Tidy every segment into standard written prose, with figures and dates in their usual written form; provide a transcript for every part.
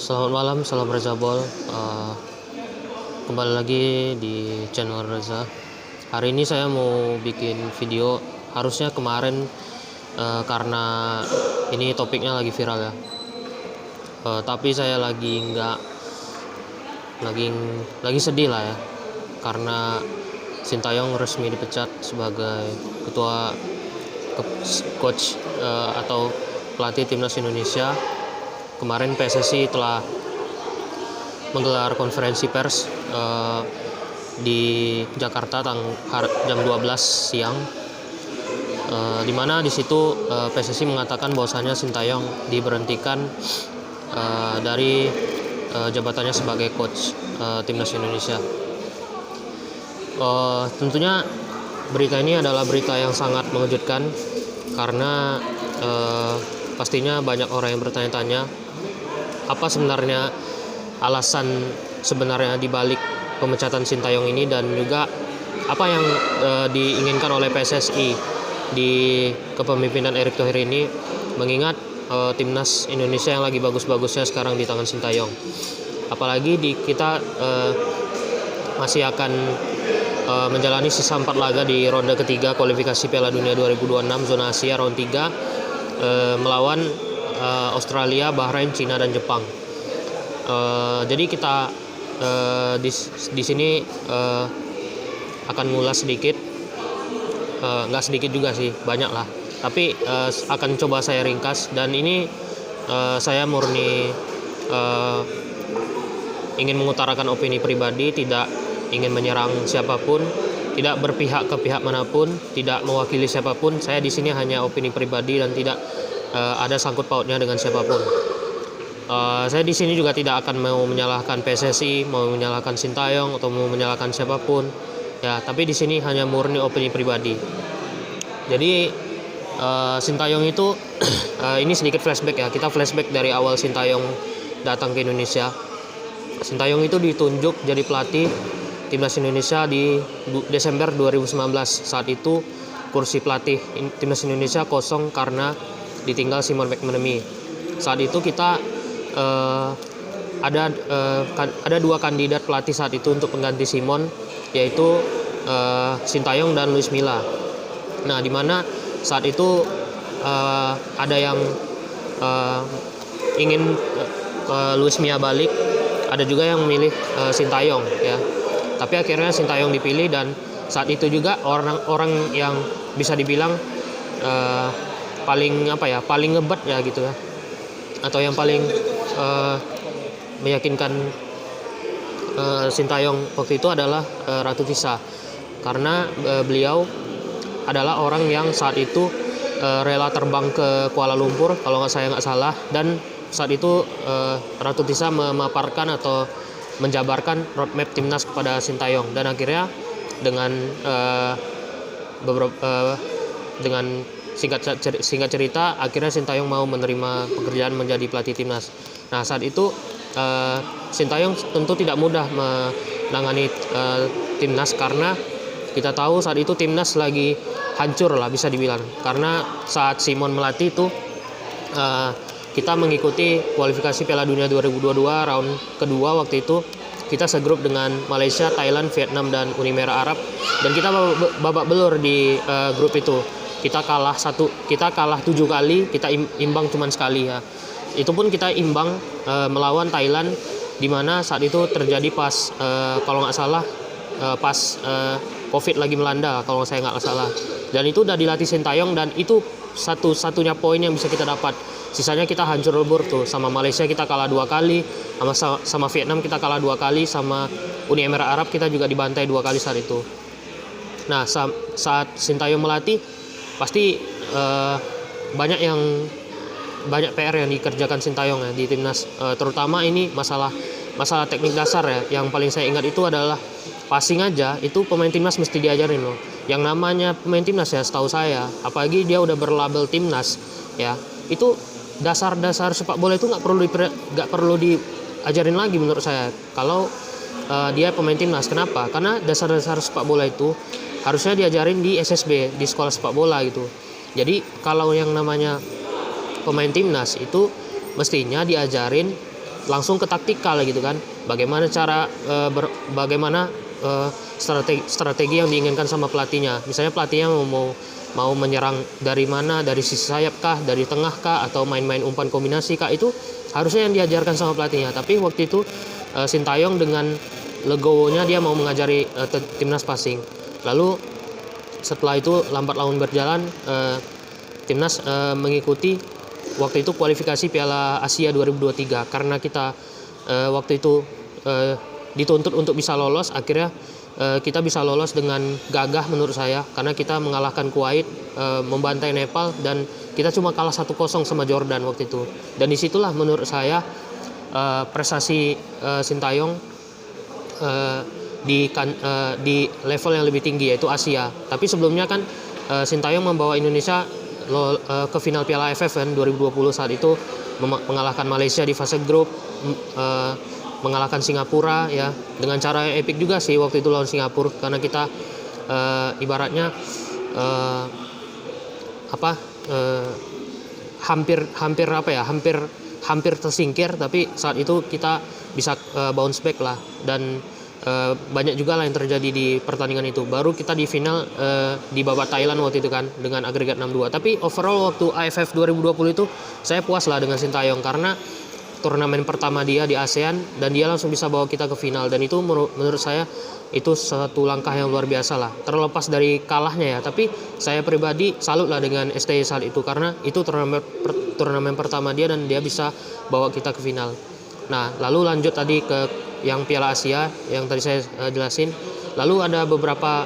Selamat malam, salam Reza Ball. Kembali lagi di channel Reza. Hari ini saya mau bikin video. Harusnya kemarin karena ini topiknya lagi viral ya. Tapi saya lagi sedih lah ya, karena Sintayong resmi dipecat sebagai ketua coach atau pelatih timnas Indonesia. Kemarin PSSI telah menggelar konferensi pers di Jakarta jam 12 siang, di mana di situ PSSI mengatakan bahwasanya Sintayong diberhentikan dari jabatannya sebagai coach timnas Indonesia. Tentunya berita ini adalah berita yang sangat mengejutkan, karena pastinya banyak orang yang bertanya-tanya apa sebenarnya alasan sebenarnya dibalik pemecatan Sintayong ini, dan juga apa yang diinginkan oleh PSSI di kepemimpinan Erick Thohir ini, mengingat timnas Indonesia yang lagi bagus-bagusnya sekarang di tangan Sintayong. Apalagi kita masih akan menjalani sisa 4 laga di ronde ketiga kualifikasi Piala Dunia 2026 zona Asia round 3 melawan Australia, Bahrain, Cina, dan Jepang. Jadi kita di sini akan ngulas sedikit, nggak sedikit juga sih, banyak lah. Tapi akan coba saya ringkas, dan ini saya murni ingin mengutarakan opini pribadi, tidak ingin menyerang siapapun, tidak berpihak ke pihak manapun, tidak mewakili siapapun. Saya di sini hanya opini pribadi dan tidak ada sangkut pautnya dengan siapapun. Saya di sini juga tidak akan mau menyalahkan PSSI, mau menyalahkan Sintayong, atau mau menyalahkan siapapun. Ya, tapi di sini hanya murni opini pribadi. Jadi Sintayong itu ini sedikit flashback ya. Kita flashback dari awal Sintayong datang ke Indonesia. Sintayong itu ditunjuk jadi pelatih timnas Indonesia di Desember 2019. Saat itu kursi pelatih timnas Indonesia kosong karena ditinggal Simon McManamy. Saat itu kita ada 2 kandidat pelatih saat itu untuk pengganti Simon, yaitu Sintayong dan Luis Milla. Nah, di mana saat itu ada yang ingin Luis Milla balik, ada juga yang memilih Sintayong ya. Tapi akhirnya Sintayong dipilih, dan saat itu juga orang-orang yang bisa dibilang paling ngebat ya gitu ya, atau yang paling meyakinkan Sintayong waktu itu adalah Ratu Tisa, karena beliau adalah orang yang saat itu rela terbang ke Kuala Lumpur kalau saya nggak salah, dan saat itu Ratu Tisa memaparkan atau menjabarkan roadmap timnas kepada Sintayong, dan akhirnya dengan dengan singkat cerita akhirnya Sintayong mau menerima pekerjaan menjadi pelatih timnas. Nah, saat itu Sintayong tentu tidak mudah menangani timnas, karena kita tahu saat itu timnas lagi hancur lah bisa dibilang, karena saat Simon melatih itu kita mengikuti kualifikasi Piala Dunia 2022 round kedua. Waktu itu kita segrup dengan Malaysia, Thailand, Vietnam, dan Uni Emirat Arab, dan kita babak belur di grup itu. Kita kalah 7 kali, kita imbang cuma sekali ya. Itu pun kita imbang melawan Thailand, di mana saat itu terjadi pas kalau nggak salah pas COVID lagi melanda kalau saya nggak salah. Dan itu udah dilatih Sintayong, dan itu satu-satunya poin yang bisa kita dapat. Sisanya kita hancur lebur tuh. Sama Malaysia kita kalah 2 kali, sama Vietnam kita kalah 2 kali, sama Uni Emirat Arab kita juga dibantai 2 kali saat itu. Nah, saat Sintayong melatih, pasti banyak PR yang dikerjakan Sintayong ya di timnas, terutama ini masalah teknik dasar ya. Yang paling saya ingat itu adalah passing aja, itu pemain timnas mesti diajarin loh. Yang namanya pemain timnas ya, setahu saya, apalagi dia udah berlabel timnas ya, itu dasar-dasar sepak bola itu nggak perlu diajarin lagi menurut saya kalau dia pemain timnas. Kenapa? Karena dasar-dasar sepak bola itu harusnya diajarin di SSB, di sekolah sepak bola gitu. Jadi kalau yang namanya pemain timnas itu mestinya diajarin langsung ke taktikal gitu kan. Bagaimana strategi yang diinginkan sama pelatihnya. Misalnya pelatihnya mau menyerang dari mana, dari sisi sayap kah, dari tengah kah, atau main-main umpan kombinasi kah, itu harusnya yang diajarkan sama pelatihnya. Tapi waktu itu Sintayong dengan legowonya dia mau mengajari timnas passing. Lalu setelah itu lambat laun berjalan, timnas mengikuti waktu itu kualifikasi Piala Asia 2023. Karena kita waktu itu dituntut untuk bisa lolos, akhirnya kita bisa lolos dengan gagah menurut saya, karena kita mengalahkan Kuwait, membantai Nepal, dan kita cuma kalah 1-0 sama Jordan waktu itu. Dan disitulah menurut saya prestasi Sintayong di level yang lebih tinggi, yaitu Asia. Tapi sebelumnya kan Sintayong membawa Indonesia ke final Piala AFF kan 2020, saat itu mengalahkan Malaysia di fase grup, mengalahkan Singapura ya dengan cara yang epik juga sih waktu itu lawan Singapura, karena kita ibaratnya hampir tersingkir, tapi saat itu kita bisa bounce back lah, dan banyak juga lah yang terjadi di pertandingan itu. Baru kita di final di babak Thailand waktu itu kan dengan agregat 6-2. Tapi overall waktu AFF 2020 itu saya puas lah dengan Sintayong, karena turnamen pertama dia di ASEAN dan dia langsung bisa bawa kita ke final, dan itu menurut saya itu satu langkah yang luar biasa lah. Terlepas dari kalahnya ya, tapi saya pribadi salut lah dengan STY saat itu, karena itu turnamen pertama dia dan dia bisa bawa kita ke final. Nah, lalu lanjut tadi ke yang Piala Asia yang tadi saya jelasin. Lalu ada beberapa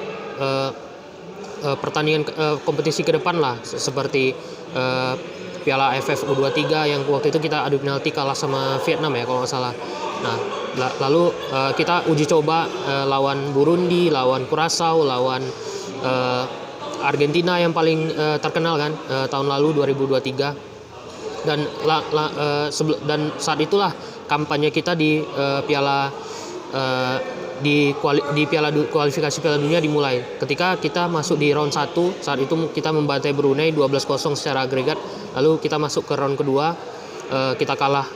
pertandingan kompetisi ke depan lah, seperti Piala AFF U23 yang waktu itu kita adu penalti kalah sama Vietnam ya kalau nggak salah. Nah, lalu kita uji coba lawan Burundi, lawan Curaçao, lawan Argentina yang paling terkenal kan tahun lalu 2023. Dan saat itulah kampanye kita di kualifikasi Piala Dunia dimulai. Ketika kita masuk di round 1, saat itu kita membantai Brunei 12-0 secara agregat. Lalu kita masuk ke round kedua, kita kalah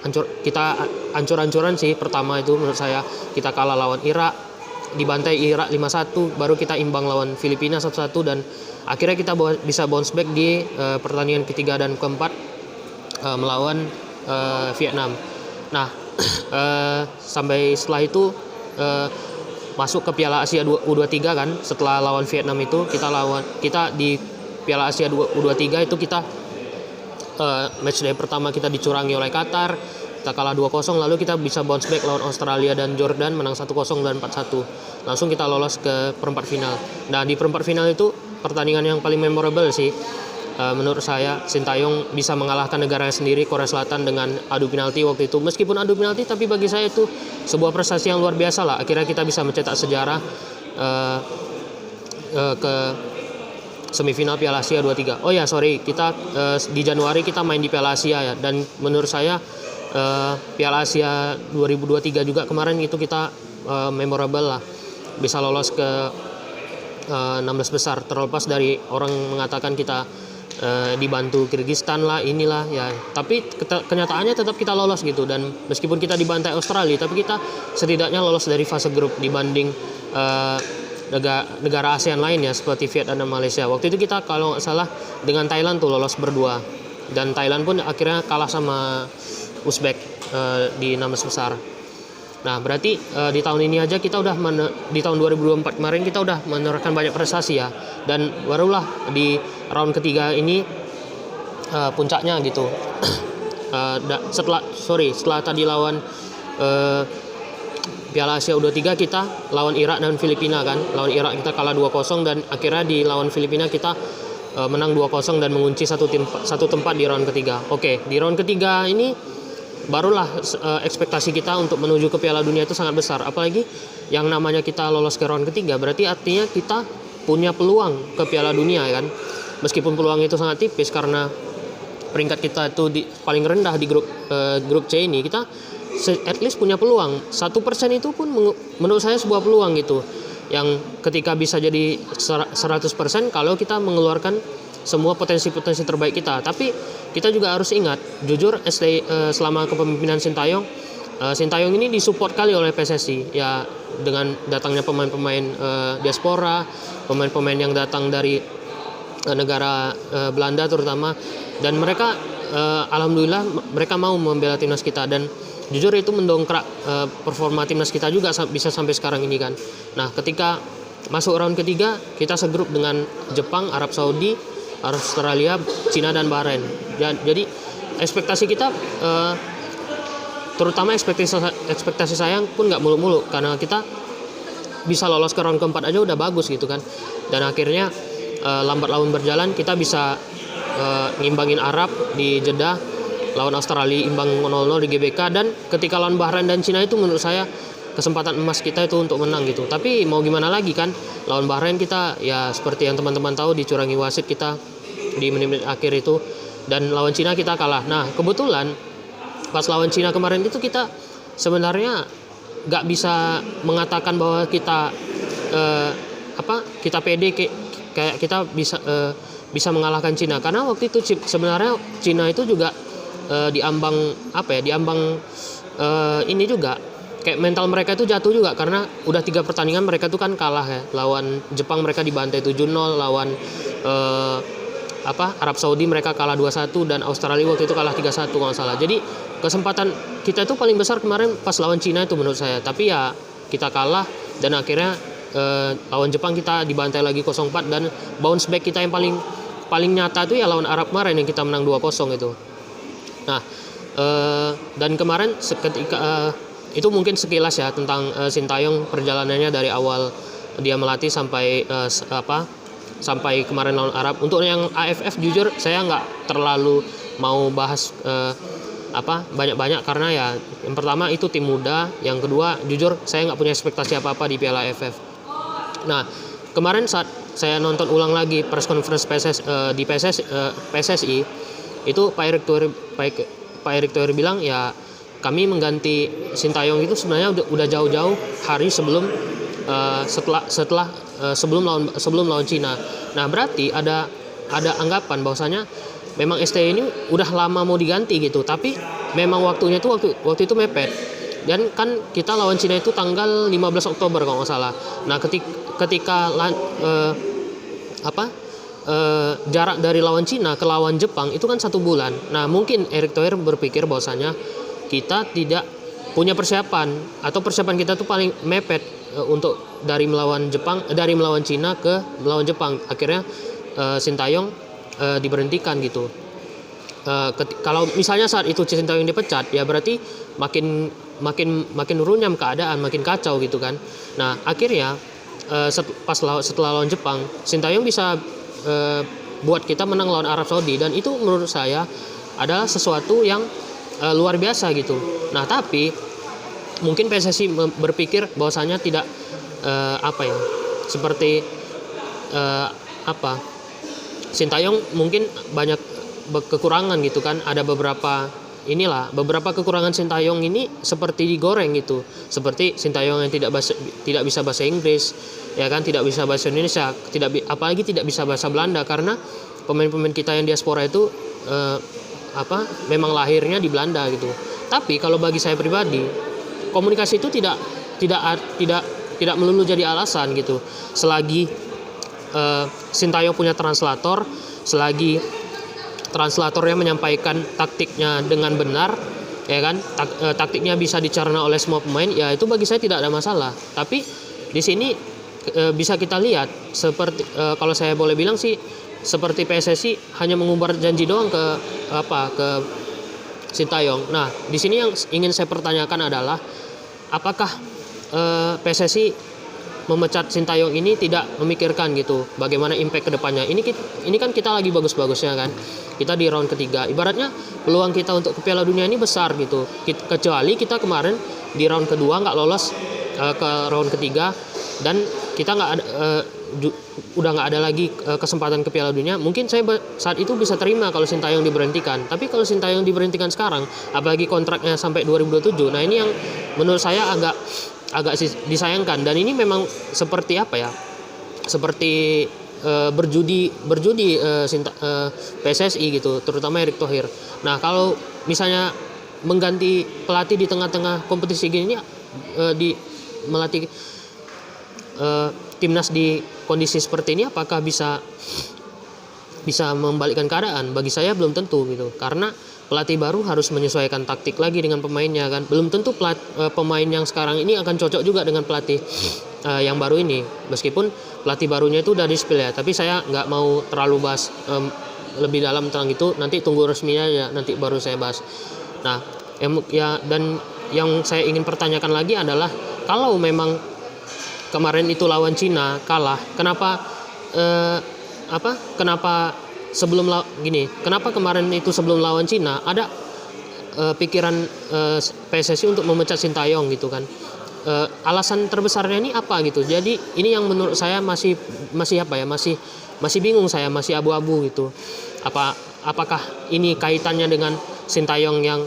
ancur-ancuran sih. Pertama itu menurut saya kita kalah lawan Irak, dibantai Irak 5-1, baru kita imbang lawan Filipina 1-1, dan akhirnya kita bisa bounce back di pertandingan ketiga dan keempat melawan Vietnam. Nah, sampai setelah itu masuk ke Piala Asia U23 kan. Setelah lawan Vietnam itu kita di Piala Asia U23 itu kita match day pertama kita dicurangi oleh Qatar, kita kalah 2-0, lalu kita bisa bounce back lawan Australia dan Jordan, menang 1-0 dan 4-1. Langsung kita lolos ke perempat final. Nah, di perempat final itu pertandingan yang paling memorable sih. Menurut saya Sintayong bisa mengalahkan negaranya sendiri, Korea Selatan, dengan adu penalti waktu itu. Meskipun adu penalti, tapi bagi saya itu sebuah prestasi yang luar biasa lah. Akhirnya kita bisa mencetak sejarah ke semifinal Piala Asia 23. Oh ya, sorry, kita di Januari kita main di Piala Asia ya. Dan menurut saya Piala Asia 2023 juga kemarin itu kita memorable lah. Bisa lolos ke 16 besar, terlepas dari orang mengatakan kita dibantu Kyrgyzstan lah, inilah ya, tapi kenyataannya tetap kita lolos gitu. Dan meskipun kita dibantai Australia, tapi kita setidaknya lolos dari fase grup dibanding negara ASEAN lain ya, seperti Vietnam dan Malaysia. Waktu itu kita kalau nggak salah dengan Thailand tuh lolos berdua, dan Thailand pun akhirnya kalah sama Uzbek di 16 besar. Nah, berarti di tahun ini aja kita udah di tahun 2024 kemarin kita udah menorehkan banyak prestasi ya, dan barulah di round ketiga ini puncaknya gitu. Setelah tadi lawan Piala Asia U23 kita lawan Irak dan Filipina kan. Lawan Irak kita kalah 2-0, dan akhirnya di lawan Filipina kita menang 2-0 dan mengunci satu tempat di round ketiga. Oke, di round ketiga ini barulah ekspektasi kita untuk menuju ke Piala Dunia itu sangat besar. Apalagi yang namanya kita lolos ke round ketiga, berarti artinya kita punya peluang ke Piala Dunia kan. Meskipun peluang itu sangat tipis karena peringkat kita itu paling rendah di grup C ini, kita at least punya peluang. 1% itu pun menurut saya sebuah peluang gitu, yang ketika bisa jadi 100% kalau kita mengeluarkan semua potensi-potensi terbaik kita. Tapi kita juga harus ingat, jujur selama kepemimpinan Sintayong Sintayong ini disupport kali oleh PSSI ya, dengan datangnya pemain-pemain diaspora, pemain-pemain yang datang dari negara Belanda terutama, dan mereka alhamdulillah mereka mau membela timnas kita, dan jujur itu mendongkrak performa timnas kita juga bisa sampai sekarang ini kan. Nah, ketika masuk round ketiga kita segrup dengan Jepang, Arab Saudi, Australia, Cina dan Bahrain. Jadi ekspektasi kita terutama ekspektasi saya pun nggak muluk-muluk, karena kita bisa lolos ke round keempat aja udah bagus gitu kan. Dan akhirnya lambat laun berjalan kita bisa ngimbangin Arab di Jeddah, lawan Australia imbang 0-0 di GBK, dan ketika lawan Bahrain dan Cina itu menurut saya kesempatan emas kita itu untuk menang gitu. Tapi mau gimana lagi kan, lawan Bahrain kita ya seperti yang teman-teman tahu dicurangi wasit kita di menit-menit akhir itu, dan lawan Cina kita kalah. Nah, kebetulan pas lawan Cina kemarin itu kita sebenarnya nggak bisa mengatakan bahwa kita kita pede kayak kita bisa mengalahkan Cina, karena waktu itu sebenarnya Cina itu juga diambang ini juga kayak mental mereka itu jatuh juga, karena udah 3 pertandingan mereka tuh kan kalah ya. Lawan Jepang mereka dibantai 7-0, lawan Arab Saudi mereka kalah 2-1, dan Australia waktu itu kalah 3-1 kalau nggak salah. Jadi kesempatan kita itu paling besar kemarin pas lawan Cina itu menurut saya, tapi ya kita kalah, dan akhirnya lawan Jepang kita dibantai lagi 0-4, dan bounce back kita yang paling nyata itu ya lawan Arab kemarin yang kita menang 2-0 itu. Nah, dan kemarin seketika itu mungkin sekilas ya tentang Sintayong, perjalanannya dari awal dia melatih sampai kemarin lawan Arab. Untuk yang AFF jujur saya nggak terlalu mau bahas banyak-banyak, karena ya yang pertama itu tim muda, yang kedua jujur saya nggak punya ekspektasi apa-apa di Piala AFF. Nah, kemarin saat saya nonton ulang lagi press conference PSSI itu Pak Erick Thohir bilang ya kami mengganti Sintayong itu sebenarnya udah jauh-jauh hari sebelum sebelum lawan Cina. Nah, berarti ada anggapan bahwasanya memang STY ini udah lama mau diganti gitu, tapi memang waktunya itu waktu itu mepet. Dan kan kita lawan Cina itu tanggal 15 Oktober kalau nggak salah. Nah, ketika jarak dari lawan Cina ke lawan Jepang itu kan 1 bulan. Nah, mungkin Erick Thohir berpikir bahwasanya kita tidak punya persiapan, atau persiapan kita tuh paling mepet untuk dari melawan Cina ke melawan Jepang. Akhirnya Sintayong diberhentikan gitu. Kalau misalnya saat itu Sintayong dipecat, ya berarti makin runyam keadaan, makin kacau gitu kan. Nah, akhirnya setelah lawan Jepang, Sintayong bisa buat kita menang lawan Arab Saudi, dan itu menurut saya adalah sesuatu yang luar biasa gitu. Nah, tapi mungkin PSSI berpikir bahwasanya tidak seperti Sintayong mungkin banyak kekurangan gitu kan. Ada beberapa kekurangan Sintayong ini seperti digoreng gitu. Seperti Sintayong yang tidak bisa bahasa Inggris, ya kan, tidak bisa bahasa Indonesia, apalagi tidak bisa bahasa Belanda, karena pemain-pemain kita yang diaspora itu memang lahirnya di Belanda gitu. Tapi kalau bagi saya pribadi, komunikasi itu tidak melulu jadi alasan gitu. Selagi Sintayong punya translator, selagi translatornya menyampaikan taktiknya dengan benar, ya kan, taktiknya bisa dicerna oleh semua pemain, ya itu bagi saya tidak ada masalah. Tapi di sini bisa kita lihat seperti kalau saya boleh bilang sih, seperti PSSI hanya mengumbar janji doang ke Sintayong. Nah, di sini yang ingin saya pertanyakan adalah apakah PSSI memecat Sintayong ini tidak memikirkan gitu bagaimana impact kedepannya. Ini kan kita lagi bagus-bagusnya kan, kita di round ketiga, ibaratnya peluang kita untuk ke Piala Dunia ini besar gitu, kecuali kita kemarin di round kedua nggak lolos ke round ketiga, dan kita udah nggak ada lagi kesempatan ke Piala Dunia. Mungkin saya saat itu bisa terima kalau Sintayong diberhentikan, tapi kalau Sintayong diberhentikan sekarang, apalagi kontraknya sampai 2027, nah ini yang menurut saya agak disayangkan. Dan ini memang seperti seperti berjudi PSSI gitu, terutama Erick Thohir. Nah, kalau misalnya mengganti pelatih di tengah-tengah kompetisi gini di melatih timnas di kondisi seperti ini apakah bisa membalikkan keadaan? Bagi saya belum tentu gitu, karena pelatih baru harus menyesuaikan taktik lagi dengan pemainnya kan. Belum tentu pemain yang sekarang ini akan cocok juga dengan pelatih yang baru ini, meskipun pelatih barunya itu udah di-spill ya. Tapi saya nggak mau terlalu bahas lebih dalam tentang itu, nanti tunggu resminya ya, nanti baru saya bahas. Nah dan yang saya ingin pertanyakan lagi adalah, kalau memang kemarin itu lawan Cina kalah, kenapa kenapa kemarin itu sebelum lawan Cina ada pikiran PSSI untuk memecat Sintayong gitu kan? Alasan terbesarnya ini apa gitu? Jadi ini yang menurut saya masih bingung, saya masih abu-abu gitu. Apakah ini kaitannya dengan Sintayong yang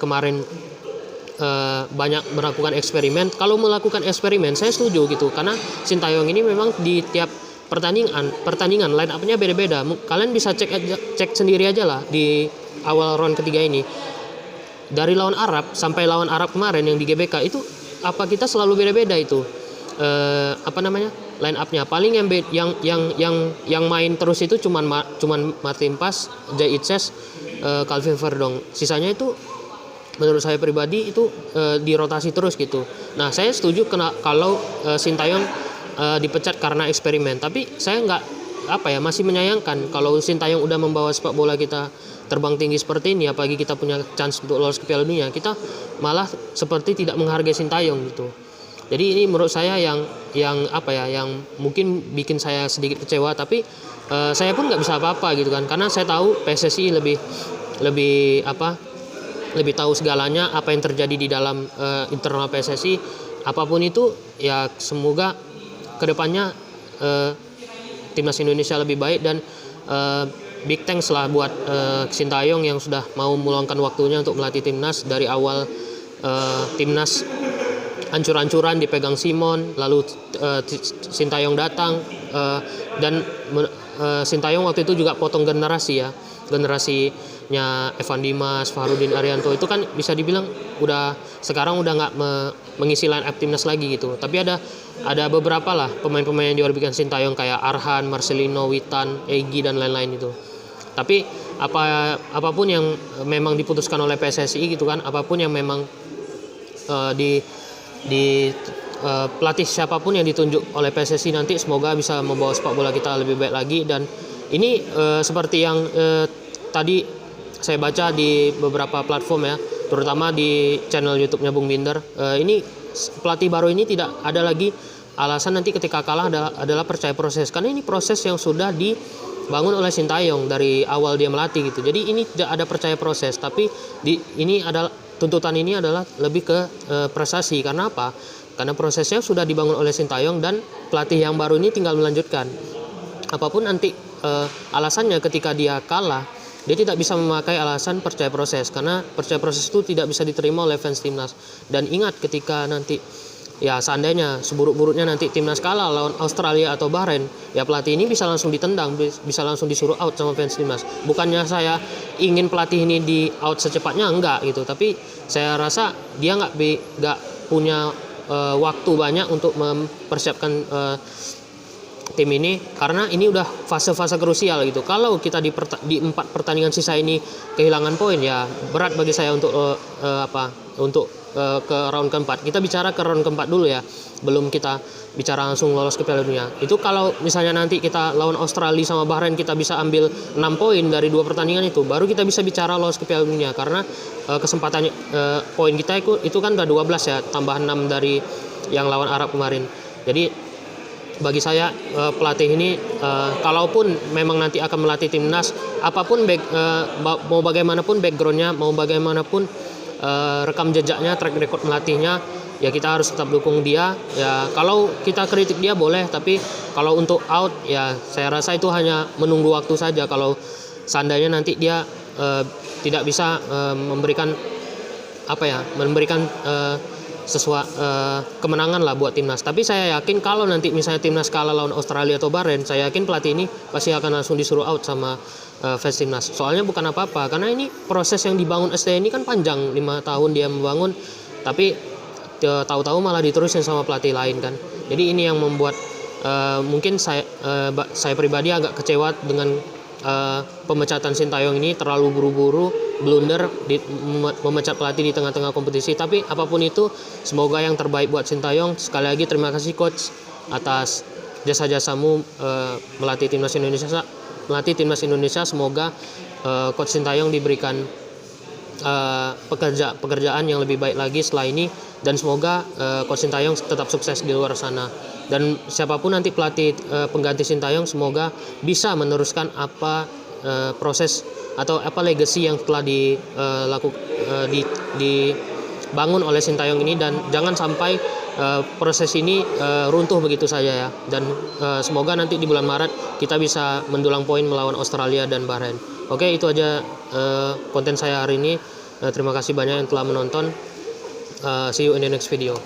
kemarin banyak melakukan eksperimen? Kalau melakukan eksperimen saya setuju gitu, karena Sintayong ini memang di tiap pertandingan line up-nya beda-beda. Kalian bisa cek sendiri aja lah di awal round ketiga ini. Dari lawan Arab sampai lawan Arab kemarin yang di GBK itu kita selalu beda-beda itu. Line up-nya. Paling yang main terus itu cuman Martin Pas, Jay Itzes, Calvin Verdong. Sisanya itu menurut saya pribadi itu dirotasi terus gitu. Nah, saya setuju kalau Sintayong dipecat karena eksperimen, tapi saya masih menyayangkan kalau Sintayong udah membawa sepak bola kita terbang tinggi seperti ini, apalagi kita punya chance untuk lolos ke Piala Dunia, kita malah seperti tidak menghargai Sintayong gitu. Jadi ini menurut saya yang mungkin bikin saya sedikit kecewa, tapi saya pun nggak bisa apa-apa gitu kan, karena saya tahu PSSI lebih tahu segalanya apa yang terjadi di dalam internal PSSI. Apapun itu ya, semoga kedepannya timnas Indonesia lebih baik, dan big thanks lah buat Sintayong yang sudah mau meluangkan waktunya untuk melatih timnas. Dari awal timnas hancur-hancuran dipegang Simon, lalu Sintayong datang dan Sintayong waktu itu juga potong generasinya Evan Dimas, Fahrudin Arianto itu kan bisa dibilang sekarang udah nggak mengisi line up timnas lagi gitu. Tapi ada beberapa lah pemain-pemain yang diorbitkan Sintayong kayak Arhan, Marcelino, Witan, Egy dan lain-lain itu. Tapi apapun yang memang diputuskan oleh PSSI gitu kan, apapun yang memang pelatih siapapun yang ditunjuk oleh PSSI nanti, semoga bisa membawa sepak bola kita lebih baik lagi. Dan ini seperti yang tadi saya baca di beberapa platform ya, terutama di channel YouTube-nya Bung Binder, ini pelatih baru ini tidak ada lagi alasan nanti ketika kalah adalah percaya proses, karena ini proses yang sudah dibangun oleh Sintayong dari awal dia melatih gitu. Jadi ini tidak ada percaya proses, tapi tuntutan ini adalah lebih ke prestasi. Karena apa? Karena prosesnya sudah dibangun oleh Sintayong, dan pelatih yang baru ini tinggal melanjutkan. Apapun nanti alasannya ketika dia kalah, dia tidak bisa memakai alasan percaya proses, karena percaya proses itu tidak bisa diterima oleh fans timnas. Dan ingat, ketika nanti ya seandainya seburuk-buruknya nanti timnas kalah lawan Australia atau Bahrain, ya pelatih ini bisa langsung ditendang, bisa langsung disuruh out sama fans timnas. Bukannya saya ingin pelatih ini di out secepatnya, enggak gitu, tapi saya rasa dia nggak punya waktu banyak untuk mempersiapkan tim ini, karena ini udah fase-fase krusial gitu. Kalau kita di 4 pertandingan sisa ini kehilangan poin, ya berat bagi saya untuk ke round keempat. Kita bicara ke round keempat dulu ya, belum kita bicara langsung lolos ke Piala Dunia. Itu kalau misalnya nanti kita lawan Australia sama Bahrain, kita bisa ambil 6 poin dari 2 pertandingan itu, baru kita bisa bicara lolos ke Piala Dunia. Karena kesempatan poin kita itu kan udah 12 ya, tambah 6 dari yang lawan Arab kemarin. Jadi bagi saya pelatih ini kalaupun memang nanti akan melatih timnas, apapun mau bagaimanapun backgroundnya, mau bagaimanapun rekam jejaknya, track record melatihnya, ya kita harus tetap dukung dia. Ya kalau kita kritik dia boleh, tapi kalau untuk out, ya saya rasa itu hanya menunggu waktu saja. Kalau seandainya nanti dia tidak bisa memberikan kemenangan lah buat timnas. Tapi saya yakin kalau nanti misalnya timnas kalah lawan Australia atau Bahrain, saya yakin pelatih ini pasti akan langsung disuruh out sama fans timnas. Soalnya bukan apa-apa, karena ini proses yang dibangun ST ini kan panjang, 5 tahun dia membangun, tapi tahu-tahu malah diterusin sama pelatih lain kan. Jadi ini yang membuat mungkin saya pribadi agak kecewa dengan pemecatan Sintayong ini, terlalu buru-buru, blunder memecat pelatih di tengah-tengah kompetisi. Tapi apapun itu, semoga yang terbaik buat Sintayong. Sekali lagi terima kasih coach atas jasa-jasamu melatih timnas Indonesia. Semoga coach Sintayong diberikan pekerjaan yang lebih baik lagi setelah ini, dan semoga coach Sintayong tetap sukses di luar sana. Dan siapapun nanti pelatih pengganti Sintayong, semoga bisa meneruskan apa proses atau apa legacy yang telah dibangun oleh Sintayong ini, dan jangan sampai proses ini runtuh begitu saja ya. Dan semoga nanti di bulan Maret kita bisa mendulang poin melawan Australia dan Bahrain. Oke, itu aja konten saya hari ini. Terima kasih banyak yang telah menonton. See you in the next video.